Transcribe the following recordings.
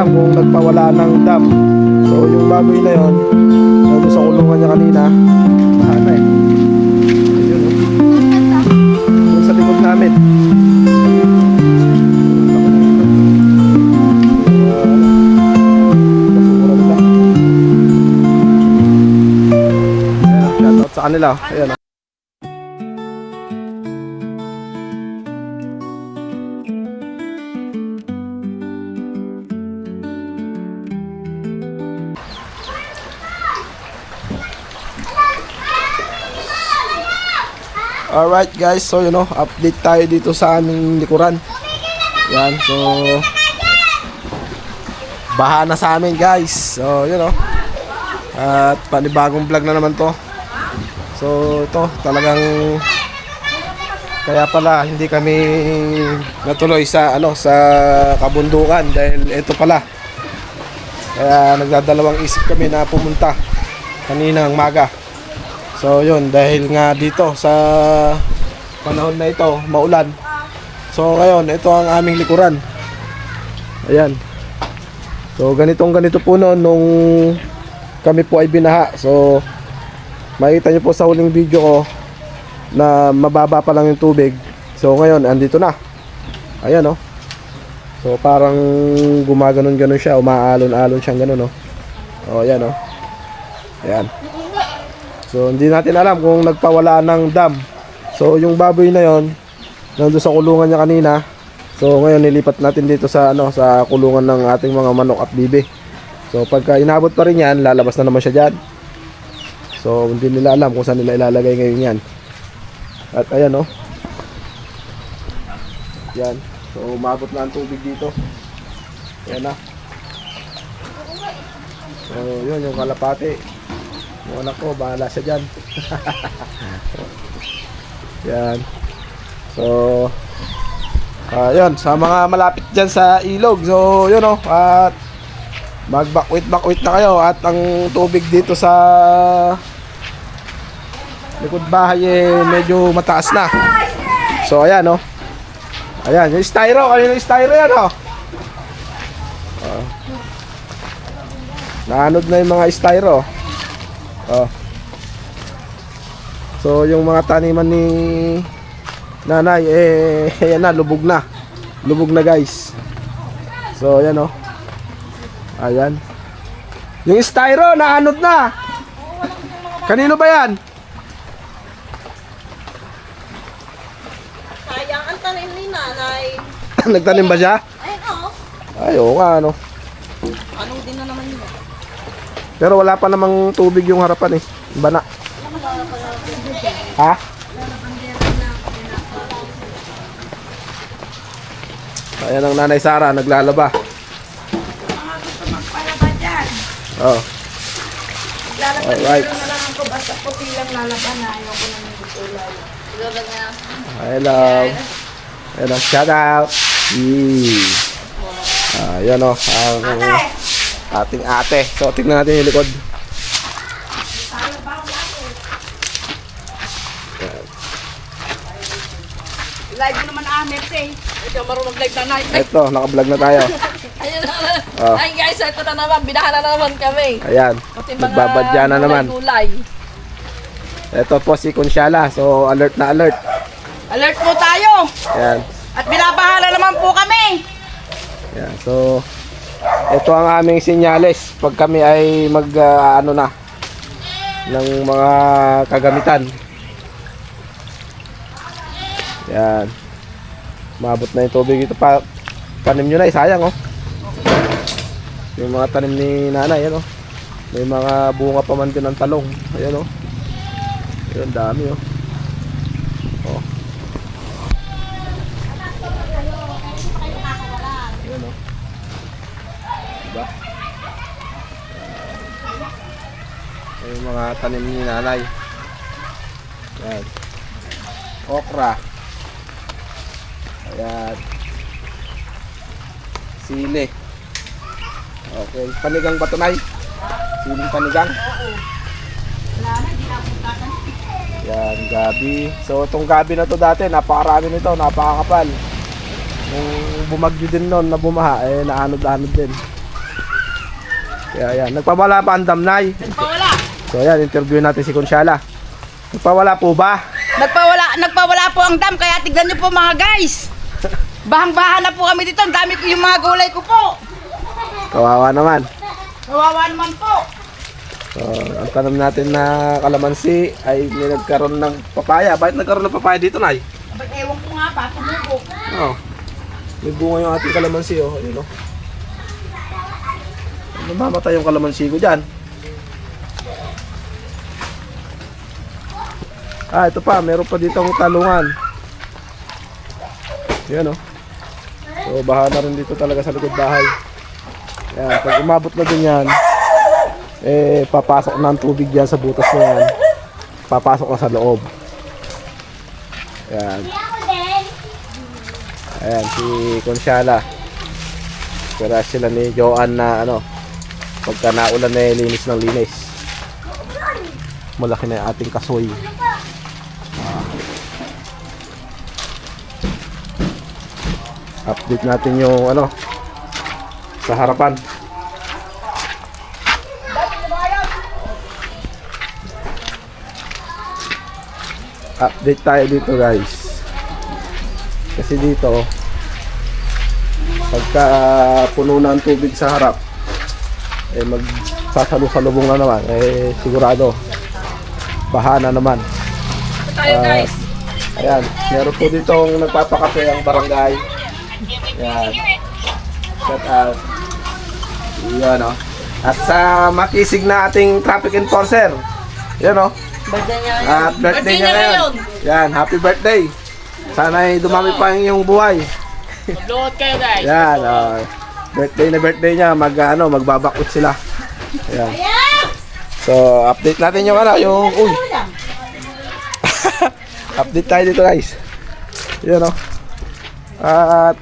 Kung nagpawala ng dam. So yung baboy na yon, nandun sa kulungan niya kanina, mahana eh. Ayun, oh. Doon sa likod namin. Shoutout sa kanila. Ayan, oh. Alright guys, so update tayo dito sa aming likuran. Yan, so baha na sa amin guys. So at panibagong vlog na naman to. So ito talagang kaya pala hindi kami natuloy sa sa kabundukan dahil ito pala. Kaya nagdadalawang isip kami na pumunta kaninang maga. So yun, dahil nga dito sa panahon na ito, maulan. So ngayon, ito ang aming likuran. Ayan. So ganito po noon nung kami po ay binaha. So makita nyo po sa huling video ko na mababa pa lang yung tubig. So ngayon, andito na. Ayan, oh. So parang gumaganon-ganon siya, umaalon-alon siyang ganon, oh. Oh, ayan, oh. Ayan. So hindi natin alam kung nagpawala ng dam. So yung baboy na yon, nandun sa kulungan niya kanina. So ngayon nilipat natin dito sa sa kulungan ng ating mga manok at bibe. So pagka inabot pa rin yan, lalabas na naman siya diyan. So hindi nila alam kung saan nila ilalagay ngayon yan. At ayan, oh. Yan. So umabot na ang tubig dito. Ayan na. So yun yung kalapati. Yung anak ko, bahala siya dyan. Yan. So yun, sa mga malapit dyan sa ilog. So yun, oh. At mag-bakwit na kayo. At ang tubig dito sa likod bahay medyo mataas na. So ayan, oh. Ayan, yung styro. Kanina yung styro yan, oh. Naanod na yung mga styro. Oh. So yung mga taniman ni nanay ayan na, lubog na. Lubog na guys. So ayan, oh. Ayan. Yung styro naanod na. Kanino ba yan? Sayang ang tanim ni nanay. Nagtanim ba siya? Ay, oo. Ay, oo nga, ano. Anong din na naman yun? Pero wala pa namang tubig yung harapan eh. Bana. Ha? Ayan ang nanay Sara, naglalaba. Magpalaba dyan. Oh. Lalaban Alright. na lang ako. Basta puti lang lalaban na. Ayoko na ng gutulay. Lalaban na. Hello. Hello, shout out. Ayan, oh. Ang ating ate. So tingnan natin yung likod. Live mo naman Mercy. Ito marunong live na night. Ito, naka-vlog na tayo. Ayun na. Oh. Ay guys, ito na naman. Binahan na naman kami. Ayan. Nagbabadya na naman. Gulay. Ito po si Consiala. So alert na alert. Alert po tayo. Ayan. At binabahala naman po kami. Ayan. So ito ang aming senyales pag kami ay mag na ng mga kagamitan. Yan. Maabot na yung tubig ito pa. Tanim nyo na, sayang, oh. Yung mga tanim ni nanay, yan, oh. May mga bunga pa man din ng talong. Ayan, oh. Ayan, dami, oh. Oh. Ayan, oh. Diba? Yung mga tanim ni nanay. Ayan. Okra. Ayan. Sili. Okay. Panigang ba ito, Nay? Siling panigang? Wala na, di napuntakan. Yan, gabi. So, itong gabi na to dati, napakarami nito, napakakapal. Nung bumagyo din noon na bumaha, eh, naanod-anod din. Kaya yan, nagpawala pa ang damnay. Nagpawala. So, yan, interview natin si Consiala. Nagpawala po ba? Nagpawala po ang dam, kaya tignan nyo po mga guys. Bahang-bahan na po kami dito, ang dami ko yung mga gulay ko po. Kawawa naman. Kawawa naman po. So, ang tanong natin na kalamansi ay may nagkaroon ng papaya. Bakit nagkaroon ng papaya dito, Nay? Abay, ewan ko nga ba, tumubo. Oh. May bunga yung ating kalamansi, oh. Ayun, oh. Namamatay yung kalamansi ko dyan. Ah, ito pa. Meron pa dito ang talungan. Yan, oh. So, baha na rin dito talaga sa likod bahay. Yan. Pag umabot na din yan, eh, papasok na ang tubig dyan sa butas na yan. Papasok na sa loob. Yan. Ayan, si Consiala. Kaya sila ni Joanne na ano, pagka naulan na linis ng linis. Malaki na yung ating kasoy. Update natin yung ano sa harapan. Update tayo dito, guys. Kasi dito pagka puno na ang tubig sa harap, eh magsasalu-salubong na naman, eh sigurado baha na naman. Tayo guys. Ayan, meron po ditong nagpapakape ang barangay. Ayan. Shout out. Yan, oh. At sa makisig na ating traffic enforcer. Yan, oh. Birthday niya. At birthday niya ngayon. Yan, happy birthday. Sana'y dumami pa yung buhay. Load kayo guys. Yan, oh. Birthday niya, magbabakot sila. Ayan. So, update natin yung uy. Update tayo dito, guys. Yan, oh. At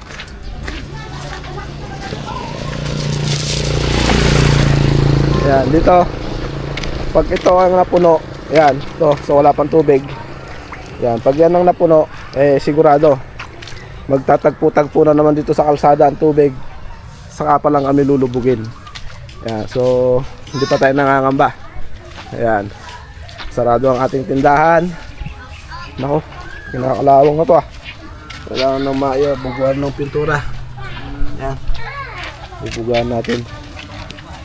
yan, dito pag ito ang napuno, yan, to, so wala pang tubig. Yan, pag yan ang napuno, eh sigurado magtatagpo-tagpo na naman dito sa kalsada ang tubig. Saka pa lang kami lulubugin. Yan, so hindi pa tayo nangangamba. Ayan, sarado ang ating tindahan. Nako, kinakalawang na to ah. Kailangan ng buguan ng pintura. Yan, bubugaan natin.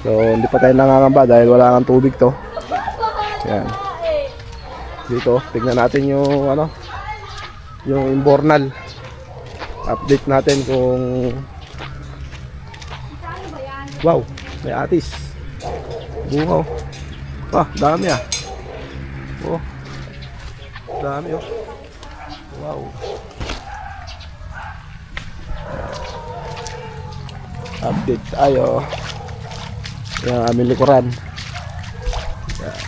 So hindi pa tayo nangangamba dahil wala kang tubig to. Yan. Dito, tignan natin yung yung imbornal. Update natin kung wow, may atis. Bungaw. Ah, dami ah. Oh. Dami oh. Wow. Update tayo. Yan, aming likuran. Yan.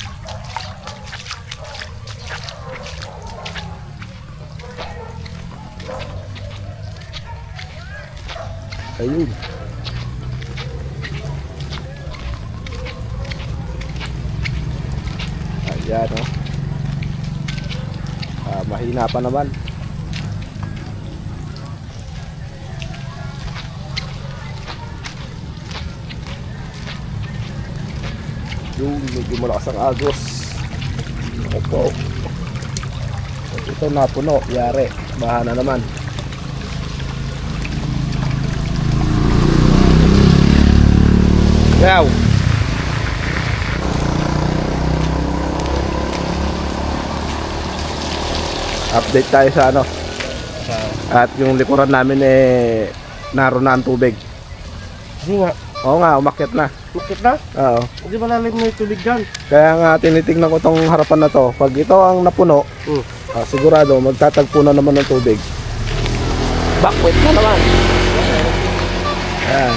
Ayun. Ayan, oh. Mahina pa naman. Yung medyo malakas ang agos. Opo. Ito napuno, yari. Baha na naman. Wow. Update tayo sa at yung likuran namin eh naroon na ang tubig. Hindi nga. Oo nga, umakyat na. Bakit na? Oo. Hindi malalim na yung tubig dyan. Kaya nga tinitingnan ko tong harapan na to. Pag ito ang napuno, sigurado magtatagpo na naman ng tubig. Backward na naman. Ayan.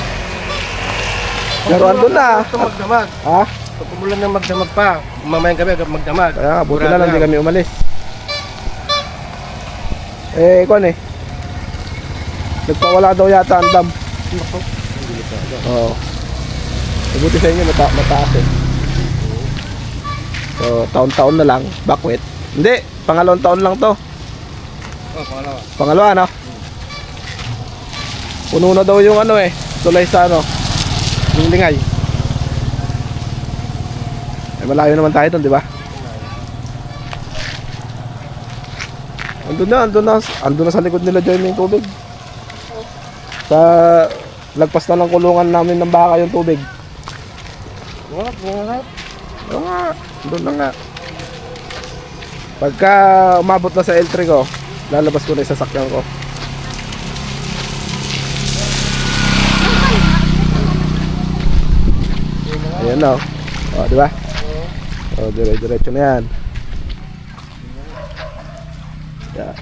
Pero andun na. Ito magdamag. Ha? Pag umulan na magdamag pa, mamayang gabi magdamag. Kaya nga, buti na lang di kami umalis. Eh, kung nagpawala daw yata ang dam. Oo. Buti sa inyo, mataas eh. So, taon-taon na lang, bakwet. Hindi, pangalawang taon lang to. Oh, pangalawa. Pangalawa, no? Puno na daw yung ano eh, tulay sa ano, yung lingay. Eh, malayo naman tayo dun, di ba? Andun na sa likod nila dyan yung tubig. Sa lagpas na ng kulungan namin ng baka yung tubig. Bungat. Oo nga, doon na nga. Pagka umabot na sa L3 ko, lalabas ko na yung sasakyan ko. Ayan na, o, di ba? O, dire-diretso na yan. Yeah.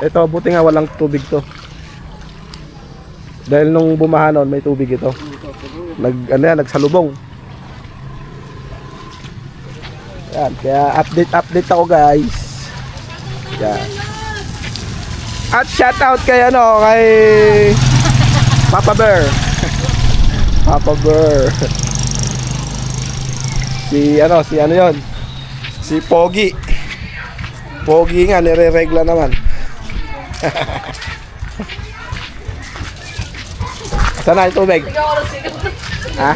Ito, buti nga walang tubig to. Dahil nung bumaha noon, may tubig ito. Nagsalubong. Yan, kaya update ako guys. Yan. At shoutout kay kay Papa Bear. Papa Bear. Si ano yon? Si Pogi. Pogi nga, nire-regla naman. Saan na yung tubig? Ha?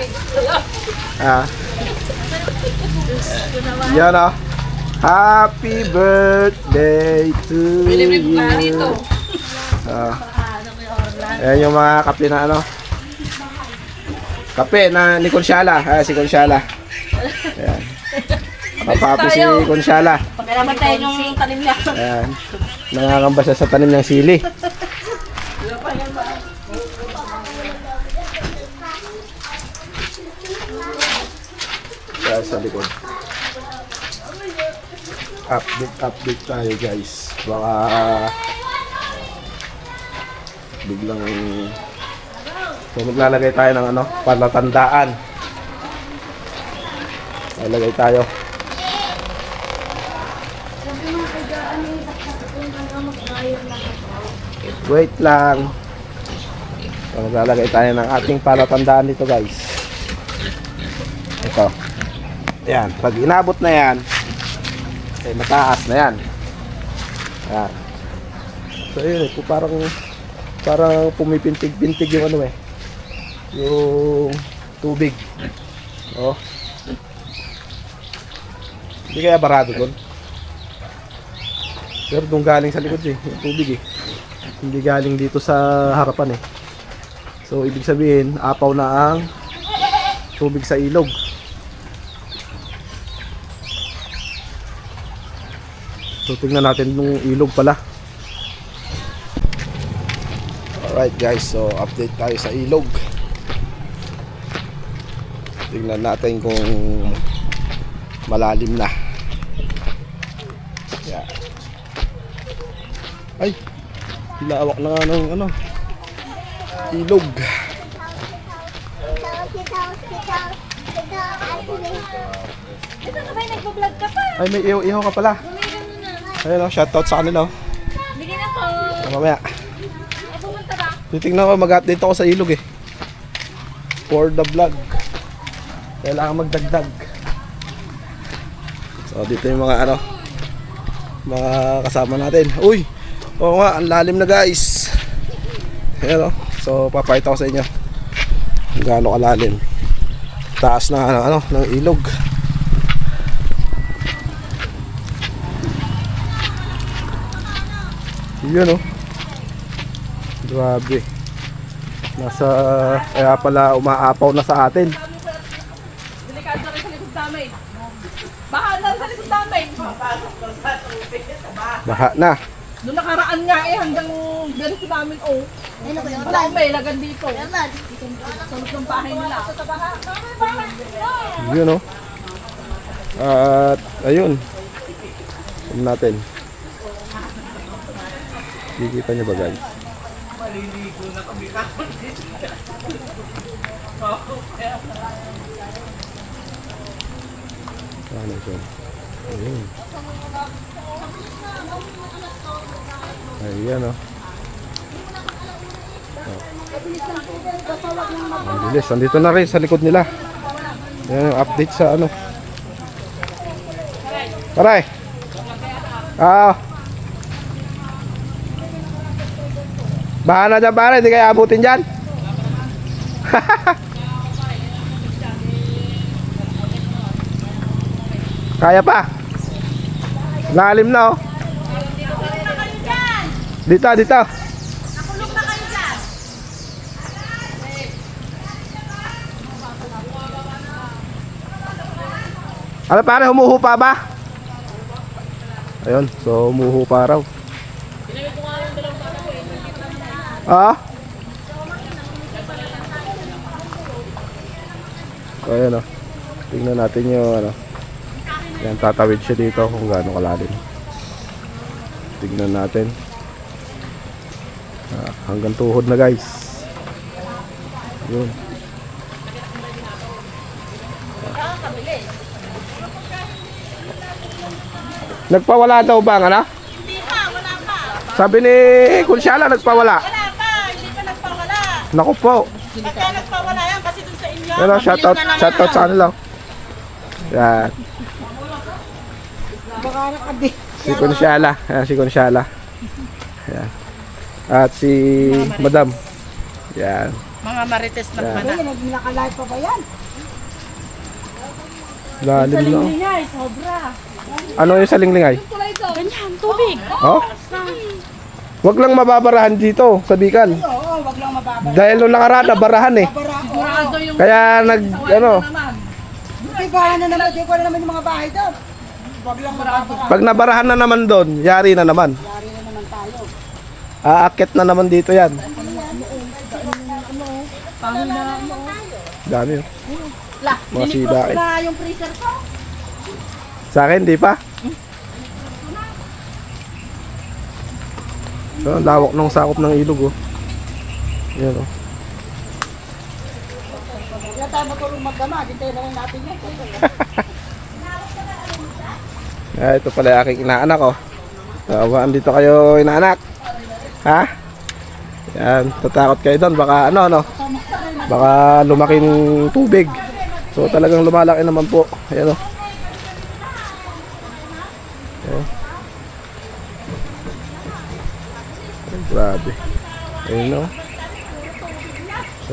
Yan o. Happy birthday to you. Ayan yung mga kape na ano. Kape na ni Consyala. Si Consyala. Ayan. Mapapi si Consyala. Pagkalaman tayo yung tanim niya. Ayan. Nangangamba siya sa tanim ng sili. Ayan sa likod. Update tayo guys. Baka biglang maglalagay tayo ng palatandaan. Lalagay tayo. Wait lang. So, maglalagay tayo ng ating palatandaan dito guys. Ito. Ayan. Pag inabot na yan, eh, mataas na yan. Ayan. So yun ito parang pumipintig-pintig yung yung tubig. Oh. Hindi kaya barado doon. Pero doon galing sa likod yung tubig Hindi galing dito sa harapan So ibig sabihin, apaw na ang tubig sa ilog. So tingnan natin yung ilog pala. Alright guys, so update tayo sa ilog. Tingnan natin kung malalim na. Yeah. Ay, lawak na nga ng ilog. Ay, may ihaw ka pala. Ayun shoutout sa kanila Bigyan ako. Mamaya. Pumunta ba? Titignan ko, mag-update ako sa ilog for the vlog. Kailangan magdagdag. So dito yung mga mga kasama natin. Uy! Oo nga, ang lalim na guys. Ayan So papakita ko sa inyo kung gaano kalalim. Taas na ng ilog. Yun Grabe. Kaya pala umaapaw na sa atin. Delikado rin sa likod namin. Baha na sa likod namin. Baha na. Noong nakaraan nga hanggang ganito namin wala may lagan dito. Sunod ng bahay nila. Yun At ayun. Tignan natin. Kikita niyo ba guys? Maliligo na kami kapon dito. Ano ito? Ayun. Ayan Ang bilis. Andito na rin sa likod nila. Yan yung update sa ano. Pare. Bahan na dyan pare, hindi kayo abutin dyan. Kaya pa. Lalim na oh. Dito, dito. Nakulong na kayo dyan. Ano pare, humuhupa ba? Ayun, so humuhupa raw. Ah? So ayun oh. Tingnan natin yung ano. Yan, tatawid siya dito kung gaano kalalim. Tingnan natin. Hanggang tuhod na guys. Yun. Nagpawala daw ba ano? Hindi pa, wala pa. Sabi ni Kunsyala nagpawala. Wala pa, hindi pa nagpawala. Naku po. Pagka nagpawala yan kasi dun sa inyo. Pero shoutout sa kanila. Yan. Baka nakadi. Si Kunsyala. Ayan, si Kunsyala. Yan. At si Madam. Yan. Mga marites na Yan. mana. Nakalive pa ba yan? Lalim na. oh. Niya, sobra. Ano yung salinglingay? Ganyan, tubig. Oh? Wag lang mababarahan dito sa Bicol. Oo, wag lang mababa. Dahil nung nakaraan nabarahan eh. Sigurado yung Kaya nag ano, May bahay na naman, di ko na naman yung mga bahay doon. Wag lang mababa. pag nabarahan na naman doon, yari na naman. Yari na naman tayo. Aakit na naman dito yan. Pangina mo. Dami oh. La, Mga sida eh. na yung freezer ko. Sa akin, di pa. So, ang lawak ng sakop ng ilog oh. Yan oh. Kaya tayo matulong magdama, dito na rin natin yan. Ito pala yung aking inaanak oh. Tawaan dito kayo inaanak. Ha? Yan, tatakot kayo doon. Baka ano no? Baka lumaking tubig. So talagang lumalaki naman po. Ayan oh. Ayan. Ay, grabe. Ayun oh. So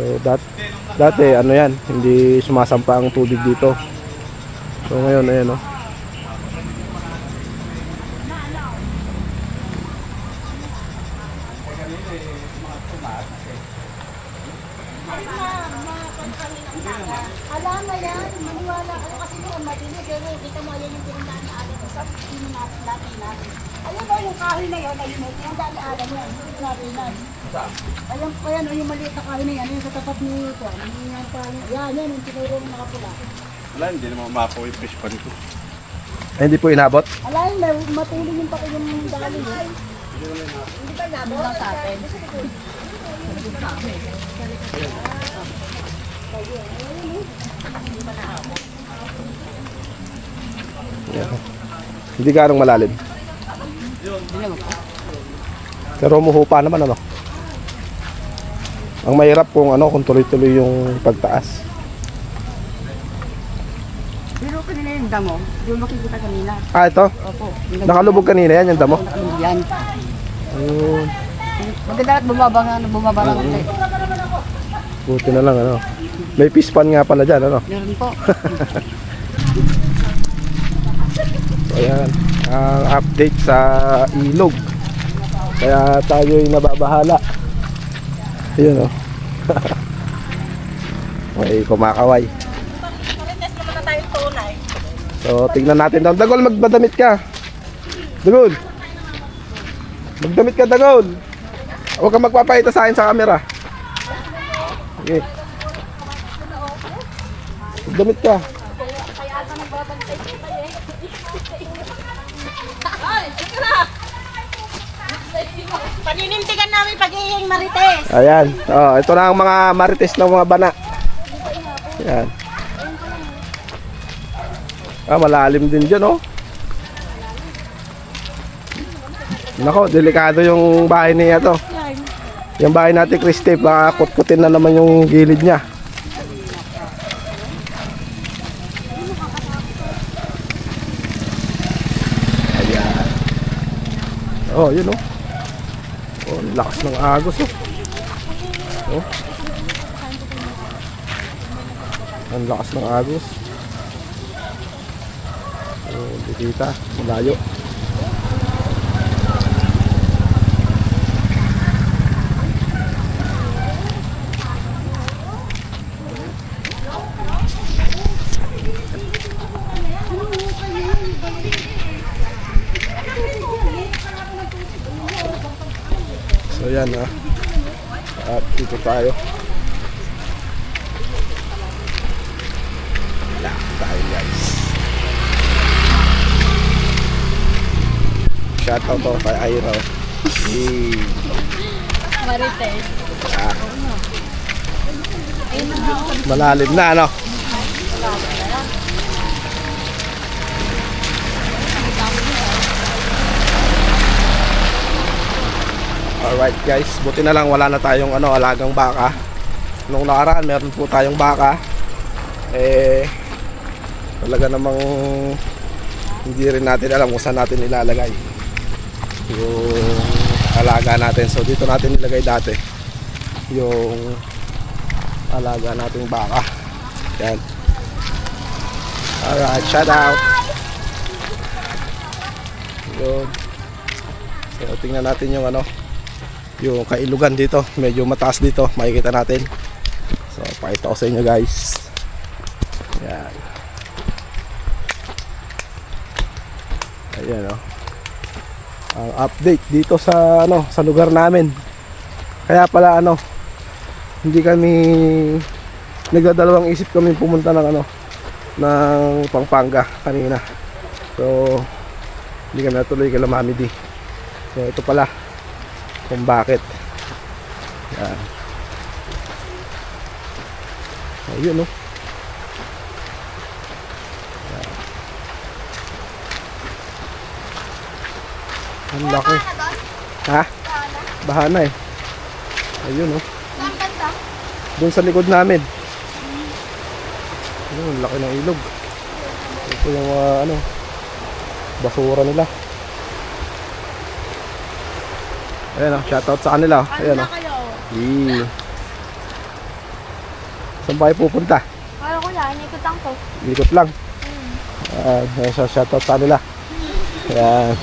dati ano yan, hindi sumasampa ang tubig dito. So ngayon ayan oh. Alam na yan, maniwala ako kasi noon madinig. Kita mo yan yung pinundaan ni Ate ko sa hindi natin natin. Ayun ba yung kahoy na yun, ayun yung pinundaan ni Alan yan. Hindi natin yan. Ayun pa yan, yung maliit na kahoy na yan, yung sa tapat ni ito. Yan, yung tinuro ng nakapula. Wala, hindi naman mapo yung fish pan ko. Ay, hindi po inabot. Alam, matulog yung pa yung dali. Hindi ba nabot? Lang sa atin. Yan. Hindi ganong malalim. Pero umuhupa naman ano. Ang mahirap kung ano, kung tuloy-tuloy yung pagtaas. Pero kanina yung damo, yung makikita kanina. Ah, ito. Opo. Nakalubog kanina yan, yung damo. Yan. Ayun. Maganda at bumaba lang ulit. Buti na lang ano. May fish pan nga pala dyan ano. Meron po. So, ayan. Ang update sa ilog. Kaya tayo'y nababahala. Ayun oh. May kumakaway. Marites naman na tayo tunay. So, tingnan natin daw. Dagol, magdadamit ka. Dagol. Magdamit ka, Dagol. Huwag kang magpapahita sa akin sa camera. Okay. Magdamit ka. Paninintigan namin pag-iing marites. Ayan. Oh, ito na ang mga marites ng mga bana. Ayan. Ah, malalim din dyan, oh. Nako, delikado yung bahay niya to. Yung bahay natin, Christy, baka kutkutin na naman yung gilid niya. Oh, yun oh. Oh, ang lakas ng agos oh. Oh. Ang lakas ng agos. Oh, hindi kita, malayo. So yan ah. At dito tayo. Wala tayo guys. Shoutout to kay Ira. Marites. Malalim na ano. Alright guys, buti na lang wala na tayong alagang baka. Nung nakaraan meron po tayong baka. Talaga namang hindi rin natin alam kung saan natin ilalagay yung alaga natin. So dito natin nilagay dati yung alaga nating baka. Yan. Alright, shout out. Good. So tingnan natin yung yung kailugan dito, medyo mataas dito, makikita natin. So pakita ko sa inyo guys. Yan. Ayan ang update dito sa sa lugar namin. Kaya pala hindi kami nagdadalawang isip kami pumunta ng ng Pampanga kanina. So hindi kami natuloy kay Mami D. So ito pala kung bakit. Yan. Ayun Yan. Ang laki. Ha? Baha na eh. Ayun doon sa likod namin. Ayun, ang laki ng ilog. Ito yung basura nila. Ayan shoutout sa kanila. Ayan Saan ba kayo pupunta? Kaya ko yan, ikutan ko. Ikot lang. Shoutout sa kanila. Ayan.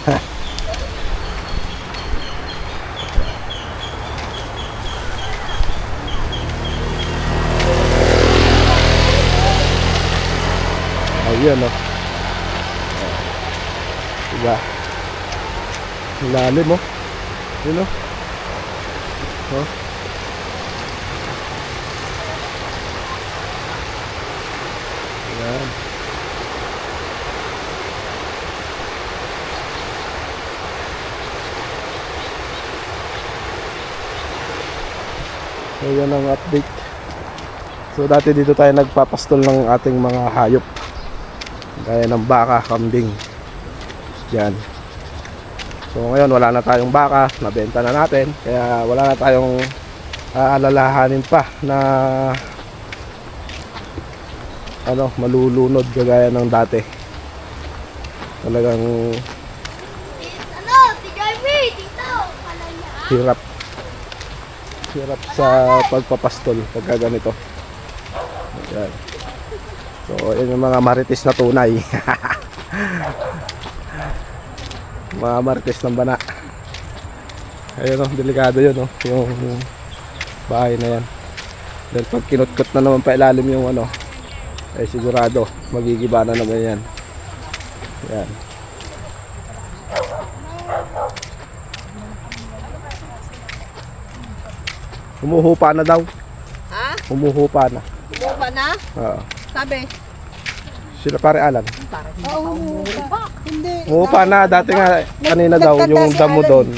Ayun diba? Lalim yun Ayan. So yan ang update. So dati dito tayo nagpapastol ng ating mga hayop, gaya ng baka, kambing. Yan. So ngayon wala na tayong baka, nabenta na natin, kaya wala na tayong aalalahanin pa na malulunod kagaya ng dati. Talagang hirap sa pagpapastol pagka ganito. Yan. So yun yung mga marites na tunay. Mga marites ng bana. Ayun delikado yun yung bahay na yan. Dahil pag kinutkot na naman pa ilalim yung sigurado magigiba na naman yan. Yan. Humuhupa na daw. Ha? Humuhupa na. Buba na? Oo. Sabi. Sila pare Alan. Hindi. Humuhupa na. Dati nga kanina daw yung damo doon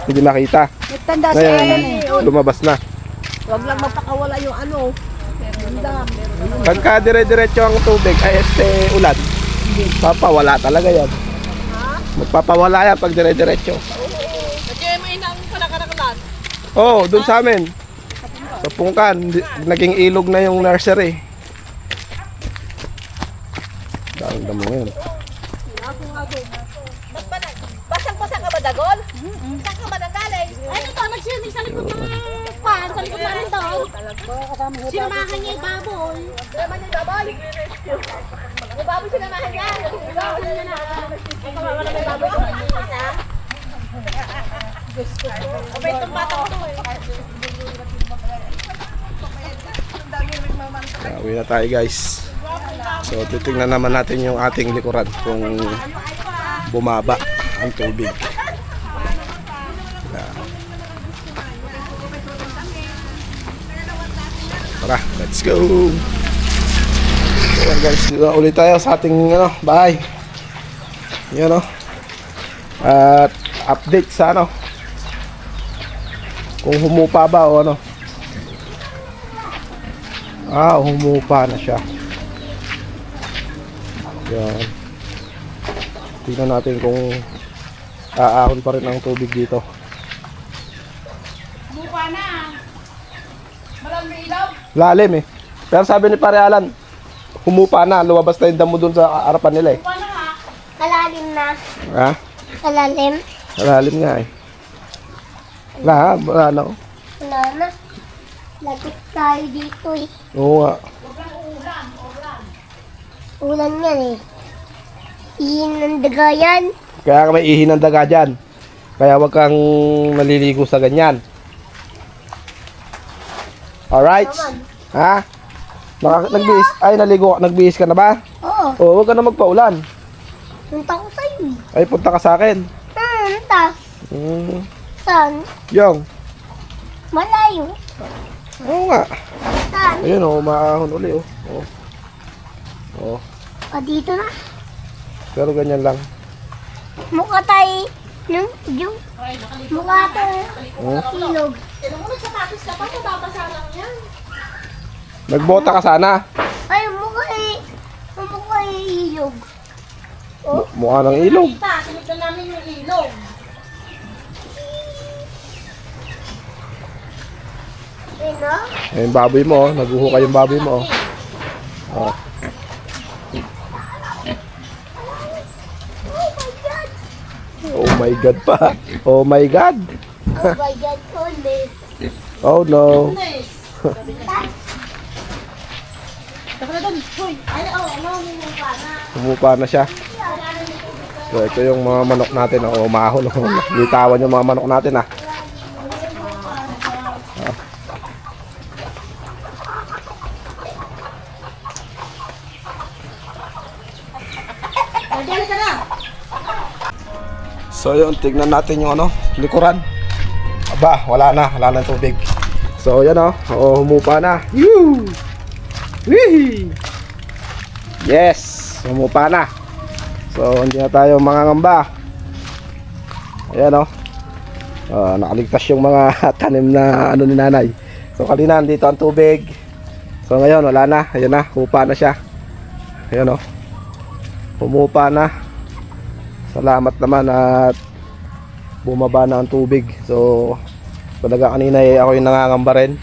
hindi makita. Nagtanda si Ngayon Alan lumabas na. Huwag lang magpakawala yung Pagka dire-diretso ang tubig ay ulan, papawala talaga yan. Magpapawala yan pag dire-diretso. Kasi may inang pala karakalan. Oo, dun sa amin. Sa Pungkan, naging ilog na yung nursery. Dami mo ngayon. Basang saan ka ba dagol? Saan ka ba nanggaling? Ay, ito, nagsinig sa likod ng pan, sa likod namin doon. Sinamahan niya yung baboy. Sinamahan niya yung baboy? Yung baboy sinamahan niya? Yung baboy niya na. Ay, kawawa na may baboy doon. Abay, itong bata ko to eh. Uwi na tayo guys. So titingnan naman natin yung ating likuran kung bumaba ang tubig. Tara, let's go. So guys, ulit tayo sa ating bahay. Yan at update sa kung humupa ba o ano. Humupa na siya. Yan. Tingnan natin kung aahon pa rin ang tubig dito. Buka na. Malamig ilaw. Lalim eh. Pero sabi ni Pare Alan, humupa na. Lumabas na yung damo dun sa harapan nila eh. Buka na nga. Kalalim na. Ha? Kalalim. Lalim nga eh. Wala na. Wala na. Lagit tayo dito eh. Oo nga. Ulan yan eh. Ihin ng daga yan. Kaya may ihi ng daga dyan. Kaya wag kang naliligo sa ganyan. Alright? Ha? Nagbihis ka na ba? Oo. Oo, wag ka na magpaulan. Punta ko sa'yo. Ay, punta ka sa akin. Punta. Saan? Yung. Malayo. Oo nga. Saan? Ayun maahon uli Oh. O dito na. Pero ganyan lang. Mukha tayo. Mukha tayo. Ilog. Nagbota ka sana. Ay, mukha ilog. Mukha ng ilog. Sinip na namin yung ilog. Ano? Ayun, baboy mo. Naguhukay yung baboy mo. Oh. Oh my God pa. Oh my God. Oh my God, goodness. Oh no. Humupa na siya. So ito yung mga manok natin. Umahon. Litawan yung mga manok natin . So yun, tignan natin yung likuran. Aba, wala na tubig. So yan humupa na. Yoo! Wee! Yes, humupa na. So hindi na tayo mangangamba. Ayan nakaligtas yung mga tanim na ni nanay. So kanina dito ang tubig. So ngayon wala na. Ayan na, humupa na siya. Ayan humupa na. Salamat naman at bumaba na ang tubig. So talaga kanina ako yung nangangamba rin.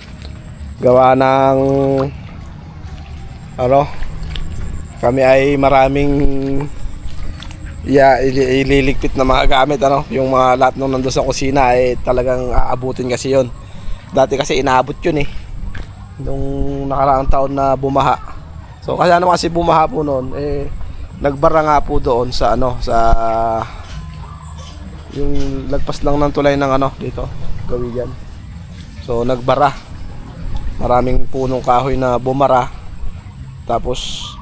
Gawa ng kami ay maraming ililigpit na mga gamit yung mga lahat nung nandun sa kusina ay talagang aabutin kasi yon. Dati kasi inaabot yun nung nakaraang taon na bumaha. So kasi kasi bumaha po noon nagbara nga po doon sa sa yung lagpas lang ng tulay ng dito Gawigan. So nagbara. Maraming punong kahoy na bumara. Tapos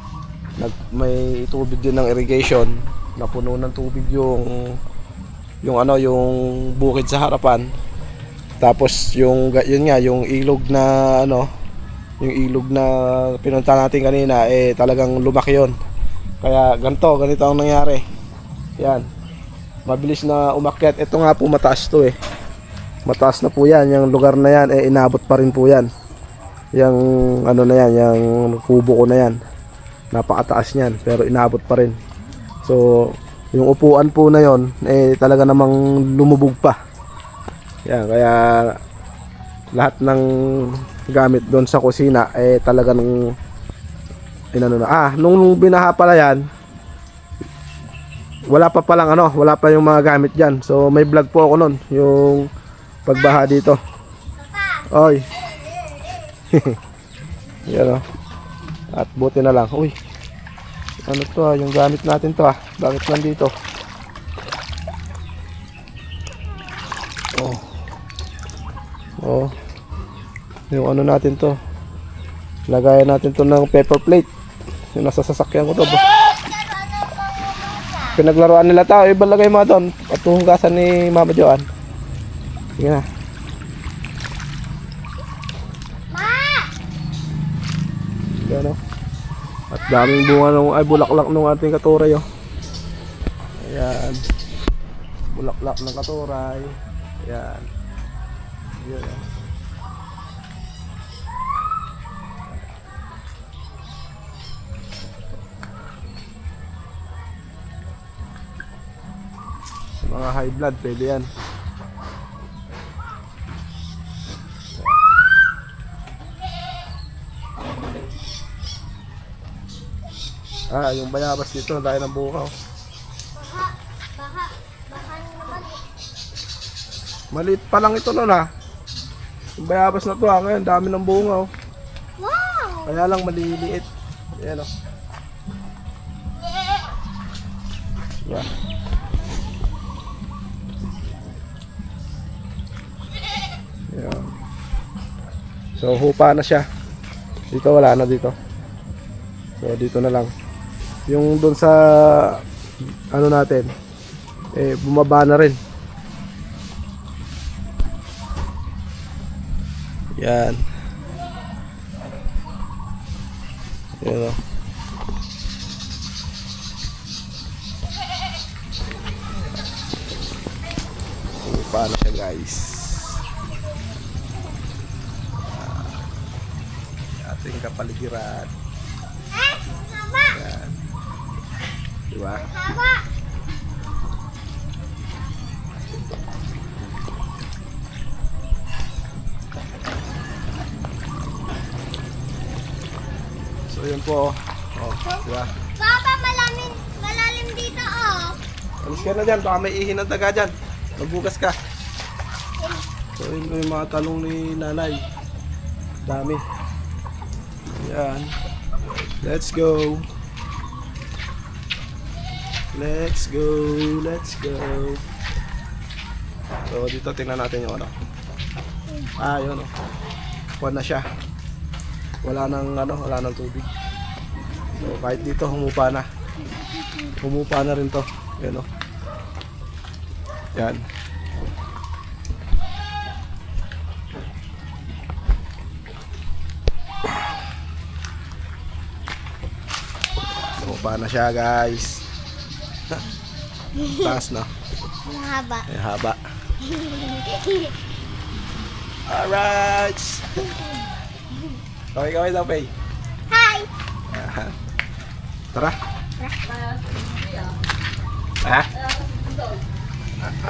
may tubig din ng irrigation. Napuno ng tubig yung bukid sa harapan. Tapos yung ilog na yung ilog na pinunta natin kanina talagang lumaki yon. Kaya ganito ang nangyari. Yan. Mabilis na umakyat. Ito nga po mataas to Mataas na po yan. Yung lugar na yan inabot pa rin po yan. Yung na yan, yung kubo ko na yan. Napakataas niyan pero inabot pa rin. So yung upuan po na yon talaga namang lumubog pa. Yan, kaya lahat ng gamit doon sa kusina talaga nung nung binaha pala yan wala pa palang ano, wala pa yung mga gamit dyan. So may vlog po ako nun, yung pagbaha dito. Oy. Yan o. At buti na lang. Uy. Ano to yung gamit natin to Bakit nandito? Oh. Oh. Yung ano natin to. Lagayan natin to ng paper plate. Yung nasa sasakyan ko to. Pinaglaruan nila tao. Ibalagay mo doon. At hugasan ni Mama Joan. Sige na. Yan o. At daming bunga nung, ay bulaklak nung ating katuray o. Ayan. Bulaklak ng katuray. Ayan. Yan o. Sa mga high blood, pwede yan. Yung bayabas dito, dahil ng buka oh. Maliit pa lang ito nun Yung bayabas na to ngayon, dami ng bunga oh. Wow! Kaya lang maliliit. Ayan oh. Diba? Ayan. So hupa na siya. Dito wala na dito. So dito na lang. Yung doon sa ano natin bumaba na rin. Yan. Yan o. Paano siya guys? Ating kapaligiran. Yan. Diba? So yun po. Diba? Papa, malalim dito Alis ka na dyan, baka may ihi ng daga dyan. Magbugas ka. So yun yung mga talong ni nanay. Dami. Yan. Let's go. Let's go. Let's go. So dito tingnan natin yung ano. Yun o. Kuha na siya. Wala nang tubig. So kahit dito humupa na. Humupa na rin to. Yan o. Yan. Humupa na siya guys. Taas na. Mahaba. Ay, haba. Alright. Kaway daw, Pay. Hi! Tara.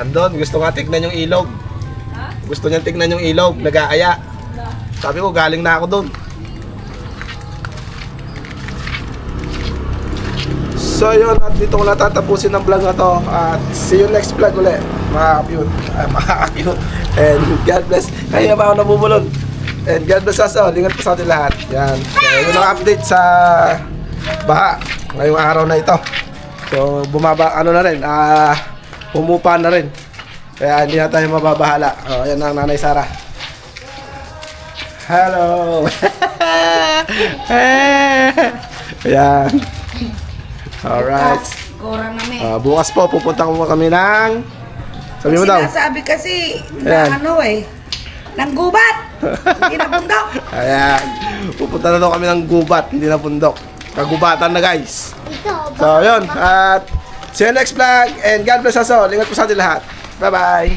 Andon, gusto nga tignan yung ilog. Gusto niya tignan yung ilog, nag-aaya. Sabi ko, galing na ako doon. So yun, at dito ko natatapusin ang vlog na to. At see you next vlog ulit. Mga and God bless. Kaya ba ako nabubulol? And God bless us all. Ingat po sa atin lahat. Yan. So yun ang update sa baha ngayong araw na ito. So bumaba, na rin, humupa na rin. Kaya hindi na tayo mababahala. Yan ang Nanay Sara. Hello! Yan. Alright. Bukas po, pupunta ko kami ng... Sabi mo daw? Sinasabi kasi, Ayan. ng gubat. Hindi na bundok. Ayan. Pupunta na daw kami ng gubat, hindi na bundok. Kagubatan na guys. Ito, So yun, at see you next vlog and God bless us all. Ingat po sa atin lahat. Bye bye.